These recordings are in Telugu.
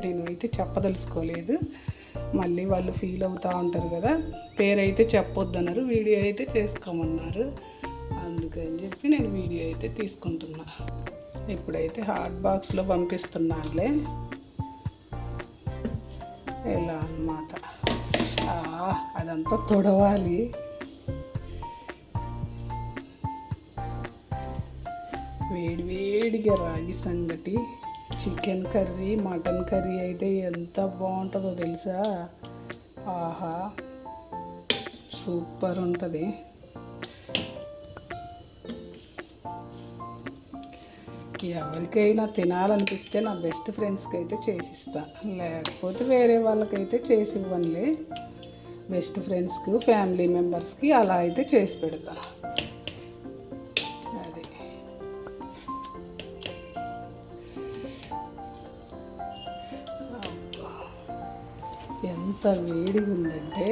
నేను అయితే చెప్పదలుచుకోలేదు, మళ్ళీ వాళ్ళు ఫీల్ అవుతూ ఉంటారు కదా. పేరైతే చెప్పొద్దన్నారు, వీడియో అయితే చేసుకోమన్నారు, అందుకని చెప్పి నేను వీడియో అయితే తీసుకుంటున్నా. ఇప్పుడైతే హాట్ బాక్స్లో పంపిస్తున్నానులే, ఇలా అన్నమాట. అదంతా తొడవాలి. వేడివేడిగా రాగి సంగటి, చికెన్ కర్రీ, మటన్ కర్రీ అయితే ఎంత బాగుంటుందో తెలుసా. ఆహా, సూపర్ ఉంటుంది. ఎవరికైనా తినాలనిపిస్తే నా బెస్ట్ ఫ్రెండ్స్కి అయితే చేసిస్తా, లేకపోతే వేరే వాళ్ళకైతే చేసి ఇవ్వనులే. బెస్ట్ ఫ్రెండ్స్కి, ఫ్యామిలీ మెంబర్స్కి అలా అయితే చేసి పెడతా. అది ఎంత వేడిగా ఉందంటే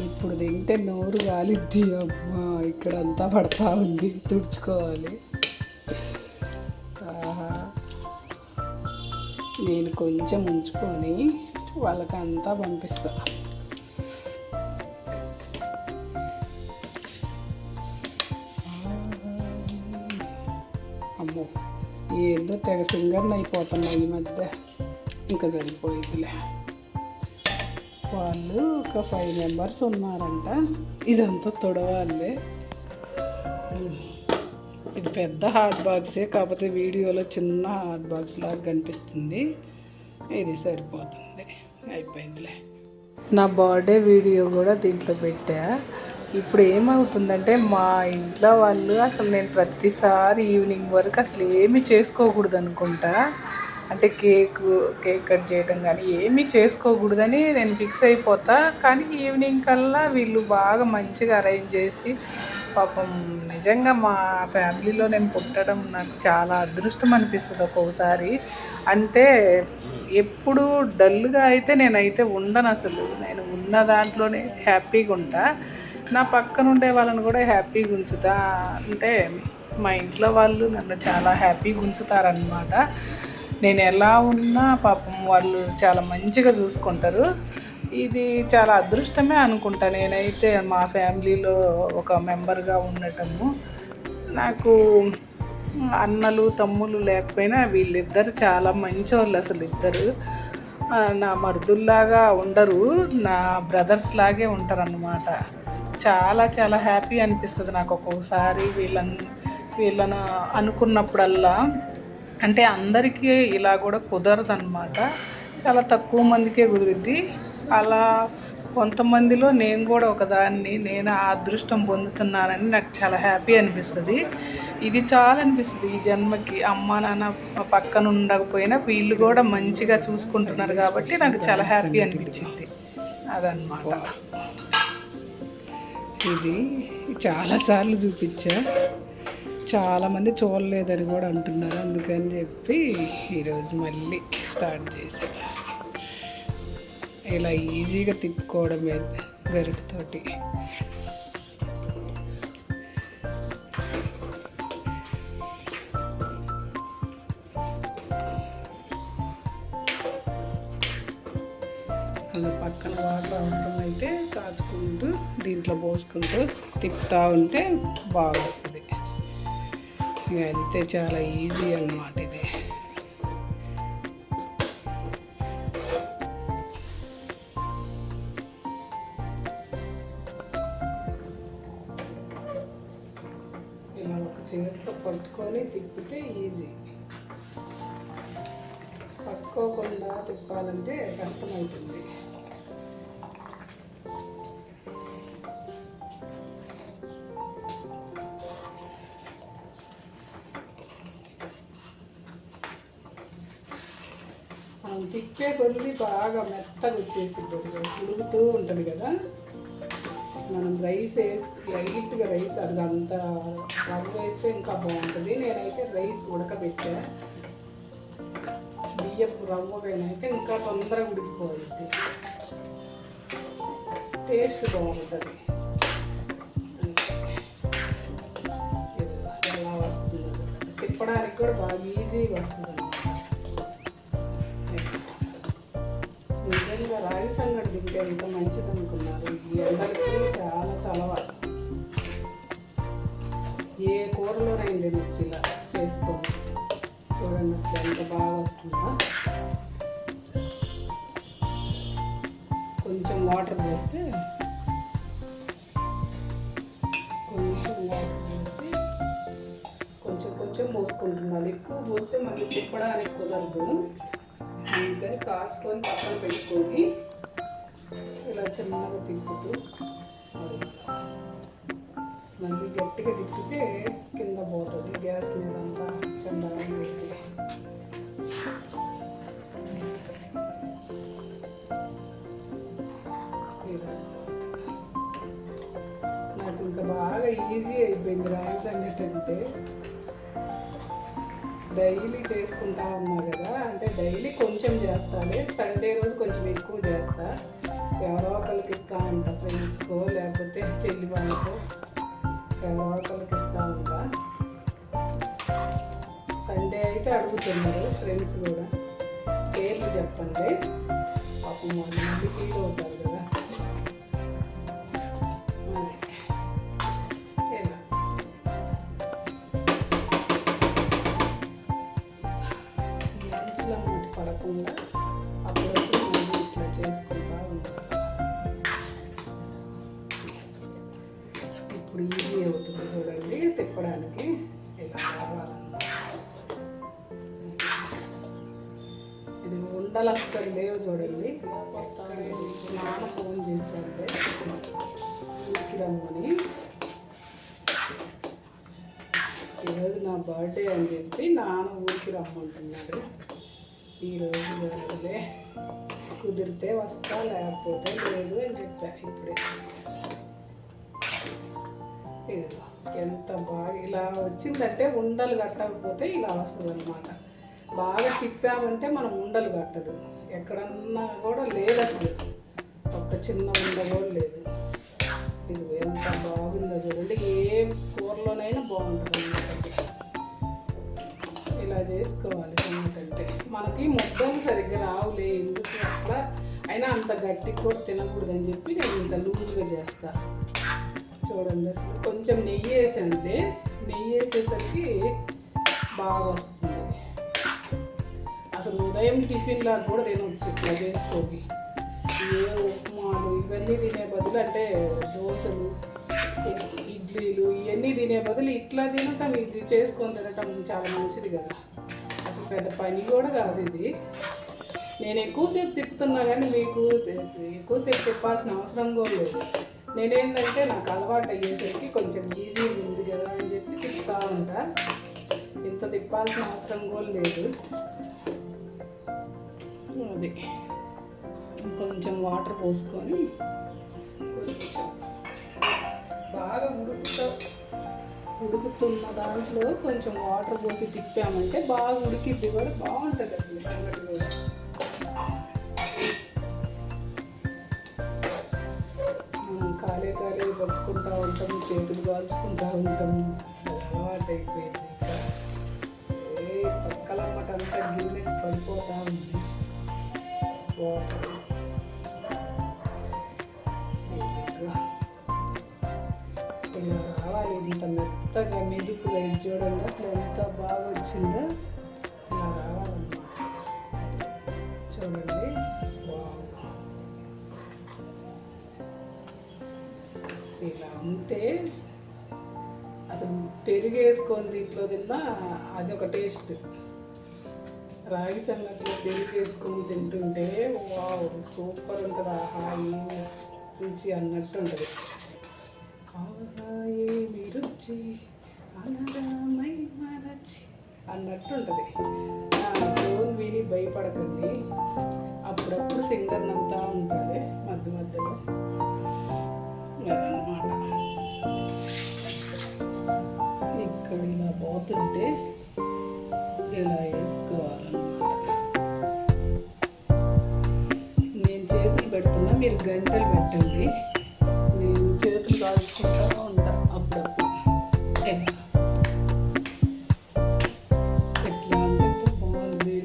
ఇప్పుడు తింటే నోరు కాలిద్ది. అమ్మా, ఇక్కడంతా పడతా ఉంది, తుడుచుకోవాలి. నేను కొంచెం ఉంచుకొని వాళ్ళకంతా పంపిస్తా. అమ్మో, ఏందో తెగ సింగర్ని అయిపోతున్నా ఈ మధ్య. ఇంకా సరిపోయిద్దిలే. వాళ్ళు ఒక 5 మెంబర్స్ ఉన్నారంట, ఇదంతా తొడవాళ్ళే. ఇది పెద్ద హాట్ బాక్సే, కాకపోతే వీడియోలో చిన్న హాట్ బాక్స్ లాగా కనిపిస్తుంది. ఇది సరిపోతుంది, అయిపోయిందిలే. నా బర్త్డే వీడియో కూడా దీంట్లో పెట్టా. ఇప్పుడు ఏమవుతుందంటే మా ఇంట్లో వాళ్ళు అసలు నేను ప్రతిసారి ఈవినింగ్ వరకు అసలు ఏమీ చేసుకోకూడదు అనుకుంటా. అంటే కేక్ కట్ చేయడం కానీ ఏమీ చేసుకోకూడదని నేను ఫిక్స్ అయిపోతా. కానీ ఈవినింగ్ కల్లా వీళ్ళు బాగా మంచిగా అరేంజ్ చేసి, పాపం నిజంగా మా ఫ్యామిలీలో నేను పుట్టడం నాకు చాలా అదృష్టం అనిపిస్తుంది ఒక్కొక్కసారి. అంటే ఎప్పుడు డల్గా అయితే నేనైతే ఉండను అసలు. నేను ఉన్న దాంట్లోనే హ్యాపీగా ఉంటా, నా పక్కన ఉండే వాళ్ళని కూడా హ్యాపీగా ఉంచుతా. అంటే మా ఇంట్లో వాళ్ళు నన్ను చాలా హ్యాపీగా ఉంచుతారనమాట. నేను ఎలా ఉన్నా పాపం వాళ్ళు చాలా మంచిగా చూసుకుంటారు. ఇది చాలా అదృష్టమే అనుకుంటా నేనైతే మా ఫ్యామిలీలో ఒక మెంబర్గా ఉండటము. నాకు అన్నలు తమ్ముళ్ళు లేకపోయినా వీళ్ళిద్దరు చాలా మంచోళ్ళు. అసలు ఇద్దరు నా మరుదుల్లాగా ఉండరు, నా బ్రదర్స్ లాగే ఉంటారన్నమాట. చాలా చాలా హ్యాపీ అనిపిస్తుంది నాకు ఒక్కొక్కసారి వీళ్ళను అనుకున్నప్పుడల్లా. అంటే అందరికీ ఇలా కూడా కుదరదు అన్నమాట, చాలా తక్కువ మందికే కుదిరిద్ది. అలా కొంతమందిలో నేను కూడా ఒకదాన్ని. నేను ఆ అదృష్టం పొందుతున్నానని నాకు చాలా హ్యాపీ అనిపిస్తుంది. ఇది చాలా అనిపిస్తుంది ఈ జన్మకి. అమ్మ నాన్న పక్కన ఉండకపోయినా వీళ్ళు కూడా మంచిగా చూసుకుంటున్నారు కాబట్టి నాకు చాలా హ్యాపీ అనిపించింది. అదనమాట. ఇది చాలాసార్లు చూపించా, చాలామంది చూడలేదని కూడా అంటున్నారు, అందుకని చెప్పి ఈరోజు మళ్ళీ స్టార్ట్ చేసా. ఇలా ఈజీగా తిప్పుకోవడమే గరిటతోటి. అలా పక్కన వాటర్ అవసరమైతే కాచుకుంటూ దీంట్లో పోసుకుంటూ తిప్పుతూ ఉంటే బాగా వస్తుంది. ఇక అంతే, చాలా ఈజీ అన్నమాట ఇది. ఇలా ఒక చేతితో పట్టుకొని తిప్పితే ఈజీ. పట్టుకోకుండా తిప్పాలంటే కష్టమవుతుంది. తిప్పే కొద్ది బాగా మెత్తగా వచ్చేసిద్ది, ఉడుకుతూ ఉంటుంది కదా. మనం రైస్ వేసి లైట్గా రైస్ అదంతా రవ్వ వేస్తే ఇంకా బాగుంటుంది. నేనైతే రైస్ ఉడకబెట్టా, బియ్యపు రవ్వకైతే ఇంకా తొందరగా ఉడికిపోయింది, టేస్ట్ బాగుంటుంది. ఎలా వస్తుంది తిప్పడానికి కూడా బాగా ఈజీగా వస్తుంది. ఇలా రాగి సంగటి తింటే ఎంత మంచిది అనుకున్నారు. ఈ ఎండలకి చాలా చలవ. ఏ కూరలోనైనా తినొచ్చు ఇలా చేసుకోండి. చూడండి అసలు ఎంత బాగా వస్తుందా. కొంచెం వాటర్ పోస్తే కొంచెం పోసుకుంటున్నాను. ఎక్కువ పోస్తే మళ్ళీ తిప్పడానికి కుదరదు. అందుకని కాచుకొని పక్కన పెట్టుకొని ఇలా చిన్నగా తిప్పుతూ మళ్ళీ గట్టిగా తిప్పితే కింద పోతుంది. గ్యాస్ మీద అంతా చల్లగా పెట్టి నాకు ఇంకా బాగా ఈజీ అయిపోయింది రాగి సంగటి అంటే. డైలీ చేసుకుంటా ఉన్నా కదా, అంటే డైలీ కొంచెం చేస్తాను. సండే రోజు కొంచెం ఎక్కువ చేస్తా. ఎవరో ఒకరికి ఇస్తూ ఉంటా, ఫ్రెండ్స్కో లేకపోతే చెల్లి వాళ్ళకో ఎవరో ఒకరికి ఇస్తూ ఉంటా. సండే అయితే అడుగుతున్నారు ఫ్రెండ్స్ కూడా, పేర్లు చెప్పండి పాపం వాళ్ళు మళ్ళీ ఫీల్ అవుతారు కదా. పడకుండా అప్పుడప్పుడు మళ్ళీ ఇట్లా చేసుకుంటా ఉంటాం. ఇప్పుడు ఈజీ అవుతుంది చూడండి తిప్పడానికి. ఇలా రావాలన్నమాట. ఇది ఉండలు అసలు లేవు చూడండి. నాన్న ఫోన్ చేశారంటే తీసుకురమ్మని. ఈరోజు నా బర్త్డే అని చెప్పి నాన్న ఊరికి రమ్మంటున్నాడు. ఈరోజు జరుగుతుంది, కుదిరితే వస్తా లేకపోతే లేదు అని చెప్పా. ఇప్పుడే ఇది ఎంత బాగా ఇలా వచ్చిందంటే ఉండలు కట్టకపోతే ఇలా వస్తుంది అనమాట. బాగా తిప్పామంటే మనం ఉండలు కట్టదు. ఎక్కడన్నా కూడా లేదు అసలు, ఒక్క చిన్న ఉండ కూడా లేదు. ఇది ఎంత బాగుందో చూడండి. ఏ కూరలోనైనా బాగుంటుంది అన్నమాట. ఇలా చేసుకోవాలి ఎందుకంటే మనకి ముద్దలు సరిగ్గా రావులే, ఎందుకు అట్లా అయినా అంత గట్టిగా కూడా తినకూడదని చెప్పి నేను ఇంత లూజ్గా చేస్తా. చూడండి అసలు కొంచెం నెయ్యి వేసంటే నెయ్యి వేసేసరికి బాగా వస్తుంది. అసలు ఉదయం టిఫిన్ లాగా కూడా తినవచ్చు ఇట్లా చేసుకోండి. ఏ ఉప్మాలు ఇవన్నీ తినే బదులు, అంటే దోశలు ఇడ్లీలు ఇవన్నీ తినే బదులు ఇట్లా తినటం, ఇది చేసుకొని తినటం చాలా మంచిది కదా. అసలు పెద్ద పని కూడా కాదు ఇది. నేను ఎక్కువసేపు తిప్పుతున్నా కానీ మీకు ఎక్కువసేపు తిప్పాల్సిన అవసరం కూడా లేదు. నేనేంటంటే నాకు అలవాటు అయ్యేసరికి కొంచెం ఈజీ ఉంది కదా అని చెప్పి తిప్పుతూ ఉంటా. ఇంత తిప్పాల్సిన అవసరం కూడా లేదు. అది కొంచెం వాటర్ పోసుకొని కొంచెం బాగా ఉడుకుతున్న దాంట్లో కొంచెం వాటర్ పోసి తిప్పామంటే బాగా ఉడికిద్ది కూడా, బాగుంటుంది అసలు సంగటి కూడా. మనం కాలే పట్టుకుంటూ ఉంటాం, చేతులు కాల్చుకుంటూ ఉంటాం. అలవాటు అయిపోయింది. ఇంకా పక్కలమ్మట అంతా గిన్నె పడిపోతూ ఉంది వాటర్. ఇలా రావాలి, ఇంత మెత్తగా మెదుపుగా. ఇది చూడండి అసలు ఎంత బాగా వచ్చిందో. ఇలా రావాలన్నమాట. చూడండి ఇలా ఉంటే అసలు పెరుగు వేసుకొని దీంట్లో తిన్నా అదొక టేస్ట్. రాగి సంగట్లో పెరుగు వేసుకొని తింటుంటే వావ్ సూపర్ ఉంటుంది. ఆహా ఏమి రుచి అన్నట్టు ఉంటుంది. ఏమి రుచి అనరామై మరచి అన్నట్టు ఉంటుంది. ఫోన్ విని భయపడకండి, అప్పుడప్పుడు సింగర్ నవ్వుతూ ఉంటుంది మధ్య మధ్యలో. అదనమాట. ఇక్కడ ఇలా పోతుంటే ఇలా వేసుకోవాలన్నమాట. నేను చేతులు పెడుతున్నా, మీరు గంటలు పెట్టండి. నేను చేతులు కాల్చుకుంటూ ఉంటా అప్పుడప్పుడు. ఎట్లా అంటే బాగుంది.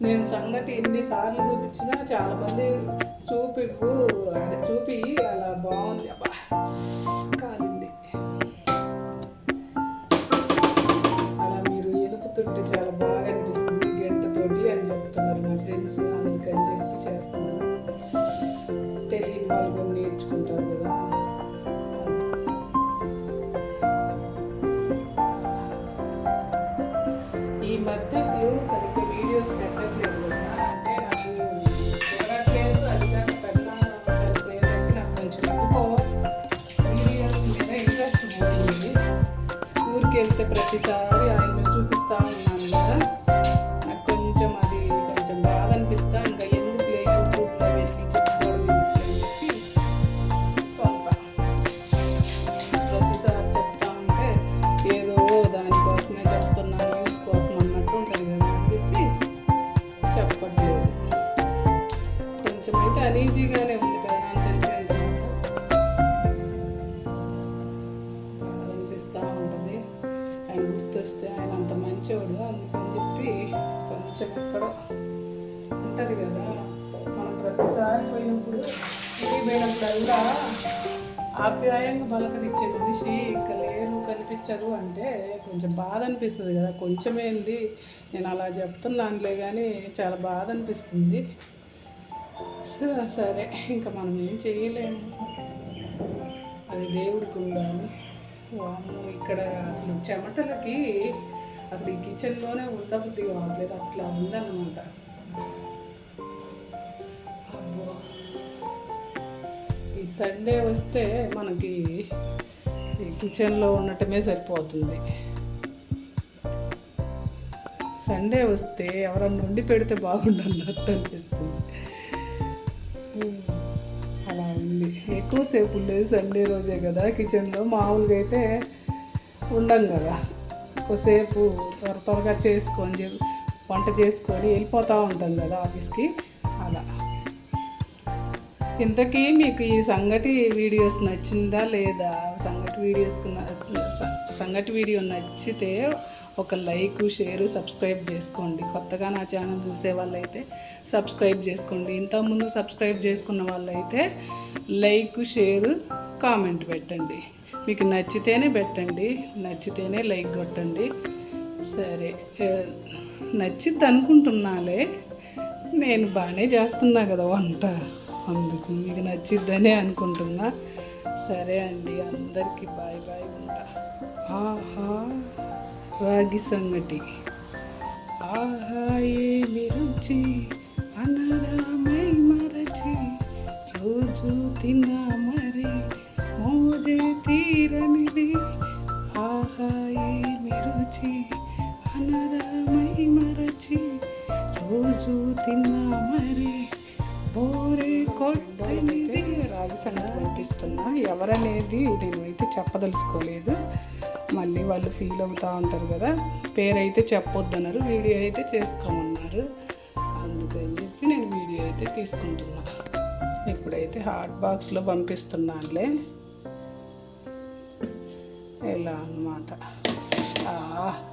నేను సంగటి ఎన్నిసార్లు చూపించినా చాలామంది చూపి అలా బాగుంది అబ్బా కాలింది. అలా మీరు ఎలుపుతుంటే చాలా బాగా అనిపిస్తుంది గంటతోటి అని చెప్తున్నారు నా ఫ్రెండ్స్. అందుకని చెప్పి చేస్తున్నాను. తెలియని వాళ్ళు కూడా నేర్చుకుంటారు కదా. ఈ మధ్య అసలు సరిగ్గా వీడియోస్ పెట్టట్లేదు కదా. అంటే నాకు కుదరట్లేదు. అది కాక పెద్ద చనిపోయేసరికి నాకు కొంచెం ఎందుకో వీడియోస్ మీద ఇంట్రెస్ట్ పోయింది. ఊరికి వెళ్తే ప్రతిసారి ఆయన చూపిస్తూ ఉన్నాను కదా, నాకు కొంచెం బాధ అనిపిస్తా. ఇంకా ఎందుకు యూట్యూబ్లో వెళ్ళి చెప్పుకోవడం అని చెప్పి ప్రతిసారి చెప్తా ఉంటే ఏదో దానికోసమే చెప్తున్నాను న్యూస్ కోసం అన్నట్టు ఉంటుంది కదా అని చెప్పి చెప్పట్లేదు. కొంచెం అయితే అనీజీగానే ఉంది కదా నా చనిపోయిన తర్వాత అనిపిస్తూ ఉంటుంది. ఆయన గుర్తొస్తే ఆయన అంత మంచివాడు, అందుకని చెప్పి కొంచెం ఎక్కడో ఉంటుంది కదా. మనం ప్రతిసారి పోయినప్పుడు ఇంటికి పోయినప్పుడల్లా ఆప్యాయంగా పలకరించే మనిషి ఇంకా లేరు కనిపించరు అంటే కొంచెం బాధ అనిపిస్తుంది కదా. కొంచెమేంది నేను అలా చెప్తున్నానులే కానీ చాలా బాధ అనిపిస్తుంది. సరే ఇంకా మనం ఏం చేయలేము, అది దేవుడికి ఉండాలి. వాము ఇక్కడ అసలు చెమటలకి అసలు ఈ కిచెన్లోనే ఉండబుద్ధి కావట్లేదు, అట్లా ఉందన్నమాట. ఈ సండే వస్తే మనకి ఈ కిచెన్లో ఉండటమే సరిపోతుంది. సండే వస్తే ఎవరన్నా వండి పెడితే బాగుండన్నట్టు అనిపిస్తుంది. అలా ఉంది. ఎక్కువసేపు ఉండేది సండే రోజే కదా కిచెన్లో. మామూలుగా అయితే ఉండం కదా, కొద్దిసేపు త్వరగా చేసుకొని వంట చేసుకొని వెళ్ళిపోతూ ఉంటాం కదా ఆఫీస్కి. అలా ఇంతకీ మీకు ఈ సంగటి వీడియోస్ నచ్చిందా లేదా? సంగటి వీడియో నచ్చితే ఒక లైక్, షేర్, సబ్స్క్రైబ్ చేసుకోండి. కొత్తగా నా ఛానల్ చూసే వాళ్ళైతే సబ్స్క్రైబ్ చేసుకోండి. ఇంతకుముందు సబ్స్క్రైబ్ చేసుకున్న వాళ్ళైతే లైక్, షేర్, కామెంట్ పెట్టండి. మీకు నచ్చితేనే పెట్టండి, నచ్చితేనే లైక్ కొట్టండి. సరే, నచ్చిద్ది అనుకుంటున్నాలే, నేను బాగానే చేస్తున్నా కదా వంట, అందుకు మీకు నచ్చిద్దనే అనుకుంటున్నా. సరే అండి, అందరికీ బాయ్ బాయ్, ఉంటా. ఆహా రాగి సంగటి, ఆహా ఏమి రుచి అనరామై మరచి, రోజు తిన్నా మరి మోజే తీరనిది. ఆహా ఏమి రుచి అనరామై మరచి, రోజు తిన్నా మరి బోరే కొట్టనిది. రాగి సంగటి పంపిస్తున్నా. ఎవరనేది నేనైతే చెప్పదలుచుకోలేదు, మళ్ళీ వాళ్ళు ఫీల్ అవుతూ ఉంటారు కదా. పేరైతే చెప్పొద్దన్నారు, వీడియో అయితే చేసుకోమన్నారు, అందుకని చెప్పి నేను వీడియో అయితే తీసుకుంటున్నా. ఇప్పుడైతే హాట్ బాక్స్లో పంపిస్తున్నానులే. ఇలా అన్నమాట.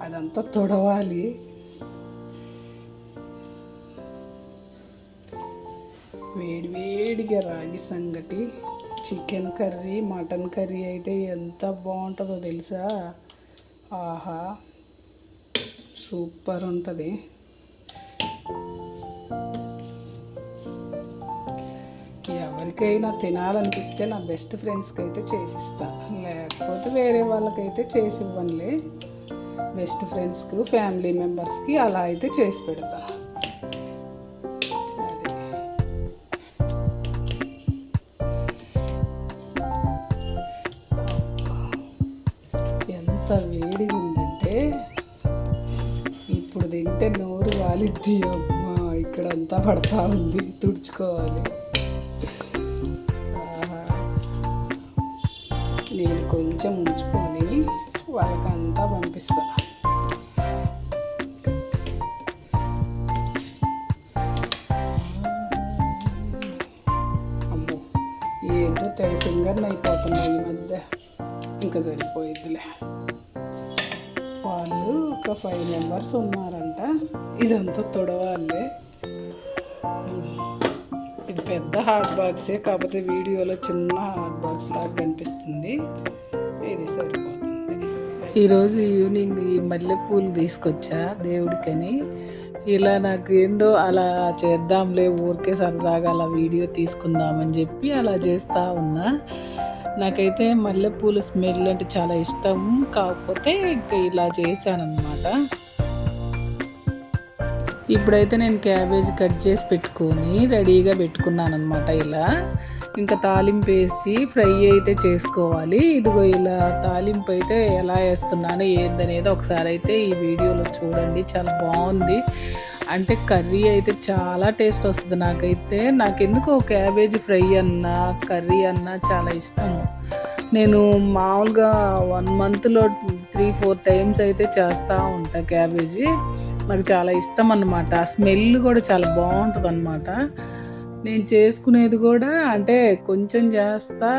అదంతా తొడవాలి. వేడివేడిగా రాగి సంగటి, చికెన్ కర్రీ, మటన్ కర్రీ అయితే ఎంత బాగుంటుందో తెలుసా. ఆహా సూపర్ ఉంటుంది. ఎవరికైనా తినాలనిపిస్తే నా బెస్ట్ ఫ్రెండ్స్కి అయితే చేసిస్తా, లేకపోతే వేరే వాళ్ళకైతే చేసి ఇవ్వనులే. బెస్ట్ ఫ్రెండ్స్కి, ఫ్యామిలీ మెంబర్స్కి అలా అయితే చేసి పెడతా. ఎంత వేడిగా ఉందంటే ఇప్పుడు తింటే నోరు వాలిద్ది. అమ్మా ఇక్కడంతా పడతా ఉంది, తుడుచుకోవాలి. నేను కొంచెం ఉంచుకొని వాళ్ళకంతా పంపిస్తా. అమ్మో ఏంటో తెగ సింగర్ని అయిపోతున్నాయి ఈ మధ్య, ఇంకా సరిపోయిద్దిలే. వాళ్ళు ఒక 5 మెంబర్స్ ఉన్నారంట, ఇదంతా తొడవాళ్ళే. పెద్ద హాట్ బాక్సే, కాకపోతే వీడియోలో చిన్న హాట్ బాక్స్ లాగా కనిపిస్తుంది. ఇది సరిపోతుంది. ఈరోజు ఈవినింగ్ ఈ మల్లెపూలు తీసుకొచ్చా దేవుడికని. ఇలా నాకు ఏందో అలా చేద్దాంలే, ఊరికే సరదాగా అలా వీడియో తీసుకుందామని చెప్పి అలా చేస్తూ ఉన్నా. నాకైతే మల్లెపూలు స్మెల్ అంటే చాలా ఇష్టం, కాకపోతే ఇంకా ఇలా చేశానన్నమాట. ఇప్పుడైతే నేను క్యాబేజీ కట్ చేసి పెట్టుకొని రెడీగా పెట్టుకున్నాను అనమాట. ఇలా ఇంకా తాలింపు వేసి ఫ్రై అయితే చేసుకోవాలి. ఇదిగో ఇలా తాలింపు అయితే ఎలా వేస్తున్నాను ఏందనేది ఒకసారి అయితే ఈ వీడియోలో చూడండి. చాలా బాగుంది, అంటే కర్రీ అయితే చాలా టేస్ట్ వస్తుంది. నాకెందుకో క్యాబేజీ ఫ్రై అన్నా కర్రీ అన్నా చాలా ఇష్టము. నేను మామూలుగా 1 monthలో 3-4 times అయితే చేస్తూ ఉంటా క్యాబేజీ. నాకు చాలా ఇష్టం అన్నమాట. ఆ స్మెల్ కూడా చాలా బాగుంటుంది అన్నమాట. నేను చేసుకునేది కూడా అంటే కొంచెం చేస్తా,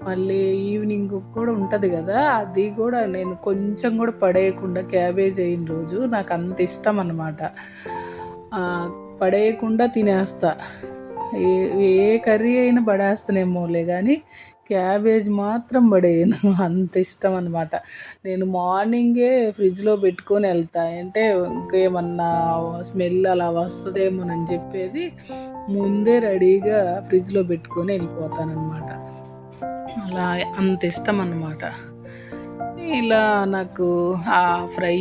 మళ్ళీ ఈవినింగ్ కూడా ఉంటుంది కదా, అది కూడా నేను కొంచెం కూడా పడేయకుండా క్యాబేజ్ అయిన రోజు నాకు అంత ఇష్టం అన్నమాట. పడేయకుండా తినేస్తా. ఏ కర్రీ అయినా పడేస్తానేమోలే కానీ క్యాబేజ్ మాత్రం పడేయను, అంత ఇష్టం అనమాట. నేను మార్నింగే ఫ్రిడ్జ్లో పెట్టుకొని వెళ్తా, అంటే ఇంకేమన్నా స్మెల్ అలా వస్తుందేమోనని చెప్పేది ముందే రెడీగా ఫ్రిడ్జ్లో పెట్టుకొని వెళ్ళిపోతానమాట. అలా అంత ఇష్టం అన్నమాట. ఇలా నాకు ఆ ఫ్రై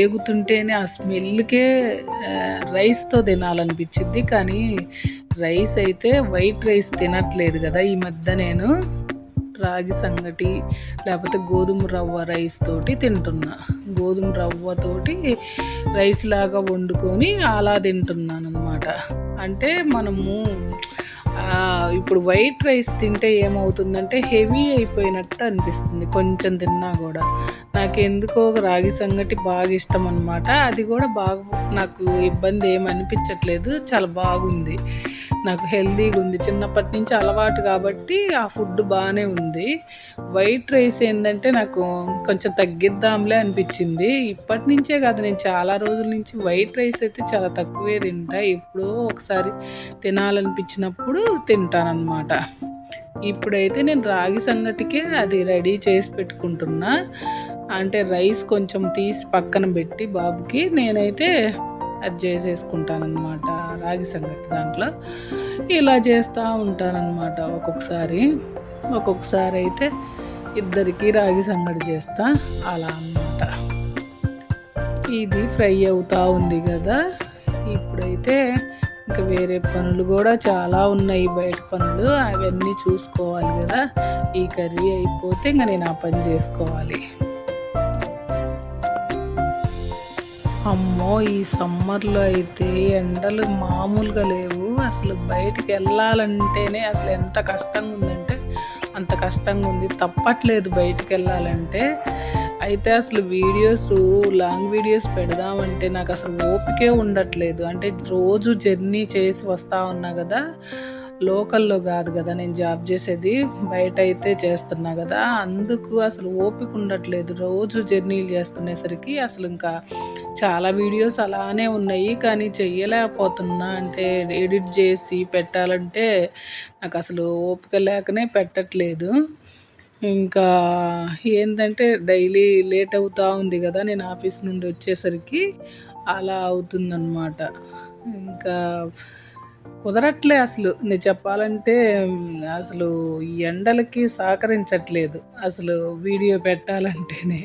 ఏగుతుంటేనే ఆ స్మెల్కే రైస్తో తినాలనిపించింది. కానీ రైస్ అయితే వైట్ రైస్ తినట్లేదు కదా ఈ మధ్య. నేను రాగి సంగటి లేకపోతే గోధుమ రవ్వ రైస్ తోటి తింటున్నా. గోధుమ రవ్వతోటి రైస్ లాగా వండుకొని అలా తింటున్నాను అనమాట. అంటే మనము ఇప్పుడు వైట్ రైస్ తింటే ఏమవుతుందంటే హెవీ అయిపోయినట్టు అనిపిస్తుంది కొంచెం తిన్నా కూడా. నాకు ఎందుకో రాగి సంగటి బాగా ఇష్టం అన్నమాట. అది కూడా బాగా నాకు ఇబ్బంది ఏమి అనిపించట్లేదు, చాలా బాగుంది, నాకు హెల్తీగా ఉంది. చిన్నప్పటి నుంచి అలవాటు కాబట్టి ఆ ఫుడ్ బాగానే ఉంది. వైట్ రైస్ ఏంటంటే నాకు కొంచెం తగ్గిద్దాంలే అనిపించింది. ఇప్పటి నుంచే కాదు, నేను చాలా రోజుల నుంచి వైట్ రైస్ అయితే చాలా తక్కువే తింటా. ఎప్పుడో ఒకసారి తినాలనిపించినప్పుడు తింటానన్నమాట. ఇప్పుడైతే నేను రాగి సంగటికే అది రెడీ చేసి పెట్టుకుంటున్నా. అంటే రైస్ కొంచెం తీసి పక్కన పెట్టి బాబుకి నేనైతే అది చేసేసుకుంటానన్నమాట. రాగి సంగటి దాంట్లో ఇలా చేస్తూ ఉంటానన్నమాట. ఒక్కొక్కసారి అయితే ఇద్దరికి రాగి సంగటి చేస్తా, అలా అన్నమాట. ఇది ఫ్రై అవుతూ ఉంది కదా. ఇప్పుడైతే ఇంకా వేరే పనులు కూడా చాలా ఉన్నాయి, బయట పనులు, అవన్నీ చూసుకోవాలి కదా. ఈ కర్రీ అయిపోతే ఇంకా నేను ఆ పని చేసుకోవాలి. అమ్మో, ఈ సమ్మర్లో అయితే ఎండలు మామూలుగా లేవు. అసలు బయటికి వెళ్ళాలంటేనే అసలు ఎంత కష్టంగా ఉందంటే అంత కష్టంగా ఉంది, తప్పట్లేదు బయటికి వెళ్ళాలంటే. అయితే అసలు లాంగ్ వీడియోస్ పెడదామంటే నాకు అసలు ఓపికే ఉండట్లేదు. అంటే రోజు జర్నీ చేసి వస్తూ ఉన్నా కదా, లోకల్లో కాదు కదా నేను జాబ్ చేసేది, బయట అయితే చేస్తున్నా కదా, అందుకు అసలు ఓపిక ఉండట్లేదు. రోజు జర్నీలు చేస్తునేసరికి అసలు ఇంకా చాలా వీడియోస్ అలానే ఉన్నాయి, కానీ చెయ్యలేకపోతున్నా. అంటే ఎడిట్ చేసి పెట్టాలంటే నాకు అసలు ఓపిక లేకనే పెట్టట్లేదు. ఇంకా ఏంటంటే డైలీ లేట్ అవుతూ ఉంది కదా, నేను ఆఫీస్ నుండి వచ్చేసరికి అలా అవుతుందన్నమాట. ఇంకా కుదరట్లే అసలు. నేను చెప్పాలంటే అసలు ఈ ఎండలకి సహకరించట్లేదు అసలు వీడియో పెట్టాలంటేనే.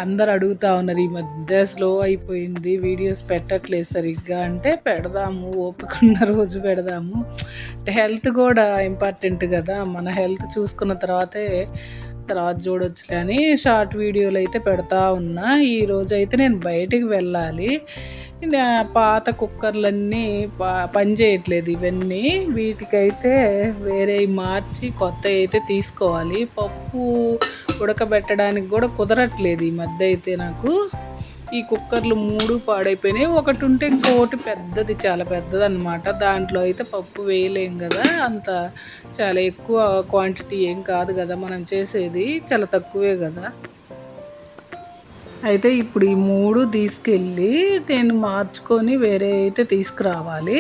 అందరు అడుగుతూ ఉన్నారు ఈ మధ్య స్లో అయిపోయింది, వీడియోస్ పెట్టట్లేదు సరిగ్గా. అంటే పెడదాము, ఓపిక ఉన్న రోజు పెడదాము. అంటే హెల్త్ కూడా ఇంపార్టెంట్ కదా, మన హెల్త్ చూసుకున్న తర్వాత చూడొచ్చులే అని షార్ట్ వీడియోలు అయితే పెడతా ఉన్నా. ఈరోజు అయితే నేను బయటికి వెళ్ళాలి. పాత కుక్కర్లన్నీ పని చేయట్లేదు ఇవన్నీ, వీటికైతే వేరే మార్చి కొత్త అయితే తీసుకోవాలి. పప్పు ఉడకబెట్టడానికి కూడా కుదరట్లేదు ఈ మధ్య అయితే నాకు. ఈ కుక్కర్లు 3 పాడైపోయినాయి. ఒకటి ఉంటే ఇంకొకటి పెద్దది, చాలా పెద్దది అనమాట. దాంట్లో అయితే పప్పు వేయలేం కదా, అంత చాలా ఎక్కువ క్వాంటిటీ ఏం కాదు కదా మనం చేసేది, చాలా తక్కువే కదా. అయితే ఇప్పుడు ఈ 3 తీసుకెళ్ళి నేను మార్చుకొని వేరే అయితే తీసుకురావాలి.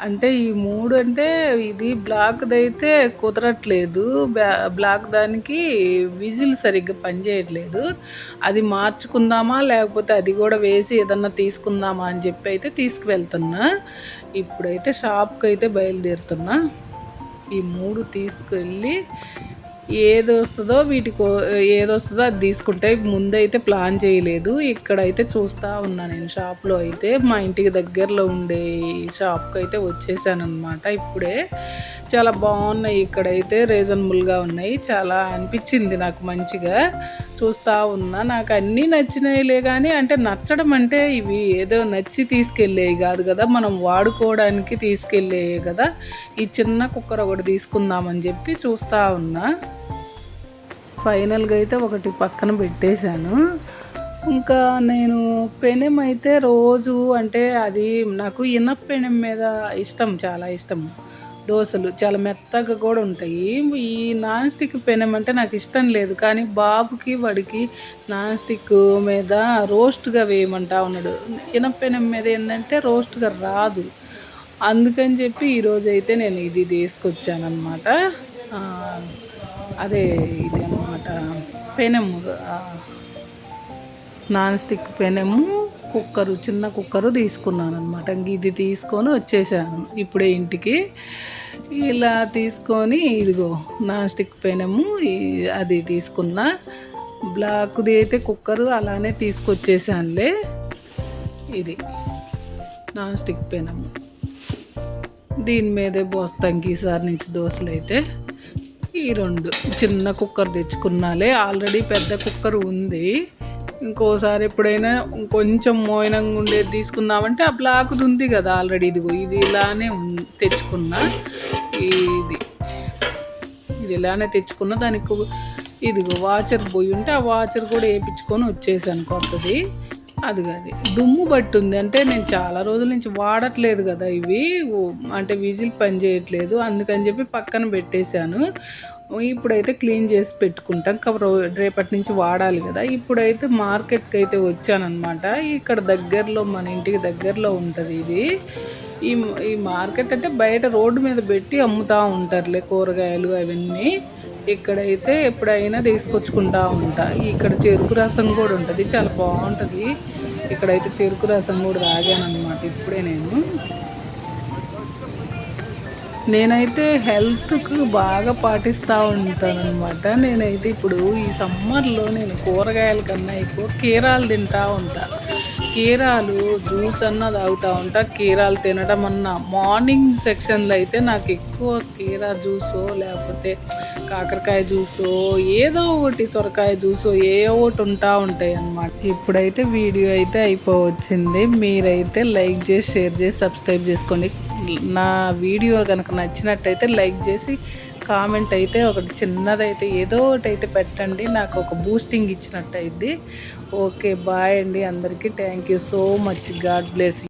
అంటే ఈ 3 అంటే ఇది బ్లాక్‌ది అయితే కుదరట్లేదు. బ్లాక్ దానికి విజిల్ సరిగ్గా పనిచేయట్లేదు. అది మార్చుకుందామా లేకపోతే అది కూడా వేసి ఏదన్నా తీసుకుందామా అని చెప్పి అయితే తీసుకువెళ్తున్నా. ఇప్పుడైతే షాప్‌కైతే బయలుదేరుతున్నా. ఈ 3 తీసుకెళ్ళి ఏదొస్తుందో ఏదొస్తుందో అది తీసుకుంటే ముందైతే ప్లాన్ చేయలేదు. ఇక్కడైతే చూస్తూ ఉన్నా నేను షాప్లో అయితే మా ఇంటికి దగ్గరలో ఉండే షాప్కి అయితే వచ్చేసానమాట. ఇప్పుడే చాలా బాగున్నాయి, ఇక్కడైతే రీజనబుల్గా ఉన్నాయి. చాలా అనిపించింది నాకు మంచిగా. చూస్తూ ఉన్నా, నాకు అన్నీ నచ్చినాయిలే. కానీ అంటే నచ్చడం అంటే ఇవి ఏదో నచ్చి తీసుకెళ్ళేవి కాదు కదా, మనం వాడుకోవడానికి తీసుకెళ్ళేవి కదా. ఈ చిన్న కుక్కర్ ఒకటి తీసుకుందామని చెప్పి చూస్తూ ఉన్నా. ఫైనల్గా అయితే ఒకటి పక్కన పెట్టేశాను. ఇంకా నేను పెనం అయితే రోజు అంటే అది నాకు ఇనప పెనం మీద ఇష్టం, చాలా ఇష్టం. దోశలు చాలా మెత్తగా కూడా ఉంటాయి. ఈ నాన్ స్టిక్ పెనం అంటే నాకు ఇష్టం లేదు. కానీ బాబుకి వాడికి నాన్ స్టిక్ మీద రోస్ట్గా వేయమంటా ఉన్నాడు. ఇనప పెనం మీద ఏంటంటే రోస్ట్గా రాదు. అందుకని చెప్పి ఈరోజు అయితే నేను ఇది తీసుకొచ్చానమాట. అదే ఇది అన్నమాట పెనము, నాన్ స్టిక్ పెనము, కుక్కరు, చిన్న కుక్కరు తీసుకున్నాను అనమాట. ఇది తీసుకొని వచ్చేసాను ఇప్పుడే ఇంటికి. ఇలా తీసుకొని ఇదిగో నాన్ స్టిక్ పెనము అది తీసుకున్నా. బ్లాక్ది అయితే కుక్కరు అలానే తీసుకొచ్చేసానులే. ఇది నాన్ స్టిక్ పెనము, దీని మీదే పోస్తాం ఈసారి నుంచి దోశలు అయితే. ఈ 2 చిన్న కుక్కర్ తెచ్చుకున్నాలే, ఆల్రెడీ పెద్ద కుక్కర్ ఉంది. ఇంకోసారి ఎప్పుడైనా కొంచెం మోయనంగా ఉండేది తీసుకుందామంటే ఆ బ్లాక్ది ఉంది కదా ఆల్రెడీ. ఇదిగో ఇది ఇలానే తెచ్చుకున్నా. ఇది ఇలానే తెచ్చుకున్నా. దానికి ఇదిగో వాచర్ పోయి ఉంటే ఆ వాచర్ కూడా వేయించుకొని వచ్చేసాను కొత్తది. అది దుమ్ము పట్టుంది. అంటే నేను చాలా రోజుల నుంచి వాడట్లేదు కదా ఇవి, అంటే విజిల్ పని చేయట్లేదు. అందుకని చెప్పి పక్కన పెట్టేశాను. ఇప్పుడైతే క్లీన్ చేసి పెట్టుకుంటాం, రేపటి నుంచి వాడాలి కదా. ఇప్పుడైతే మార్కెట్కి అయితే వచ్చానమాట. ఇక్కడ దగ్గరలో, మన ఇంటికి దగ్గరలో ఉంటుంది ఇది. ఈ మార్కెట్ అంటే బయట రోడ్డు మీద పెట్టి అమ్ముతూ ఉంటారులే కూరగాయలు అవన్నీ. ఇక్కడైతే ఎప్పుడైనా తీసుకొచ్చుకుంటూ ఉంటా. ఇక్కడ చెరుకు రసం కూడా ఉంటుంది, చాలా బాగుంటుంది. ఇక్కడైతే చెరుకు రసం కూడా తాగాను అనమాట ఇప్పుడే. నేనైతే హెల్త్కు బాగా పాటిస్తూ ఉంటానన్నమాట. నేనైతే ఇప్పుడు ఈ సమ్మర్లో నేను కూరగాయల కన్నా ఎక్కువ కీరాలు తింటూ ఉంటా. కీరాలు జ్యూస్ అన్నా తాగుతూ ఉంటా. కీరాలు తినడం అన్నా మార్నింగ్ సెక్షన్లో అయితే నాకు ఎక్కువ కీరా జ్యూసో లేకపోతే కాకరకాయ జ్యూసో ఏదో ఒకటి, సొరకాయ జ్యూసో ఏ ఒకటి ఉంటాయి అన్నమాట. ఇప్పుడైతే వీడియో అయితే అయిపోవచ్చింది. మీరైతే లైక్ చేసి, షేర్ చేసి, సబ్స్క్రైబ్ చేసుకోండి. నా వీడియో కనుక నచ్చినట్టయితే లైక్ చేసి కామెంట్ అయితే ఒకటి చిన్నదైతే ఏదో ఒకటి అయితే పెట్టండి, నాకు ఒక బూస్టింగ్ ఇచ్చినట్టు అయింది. ఓకే, బాయ్ అండి అందరికీ. Thank you so much. God bless.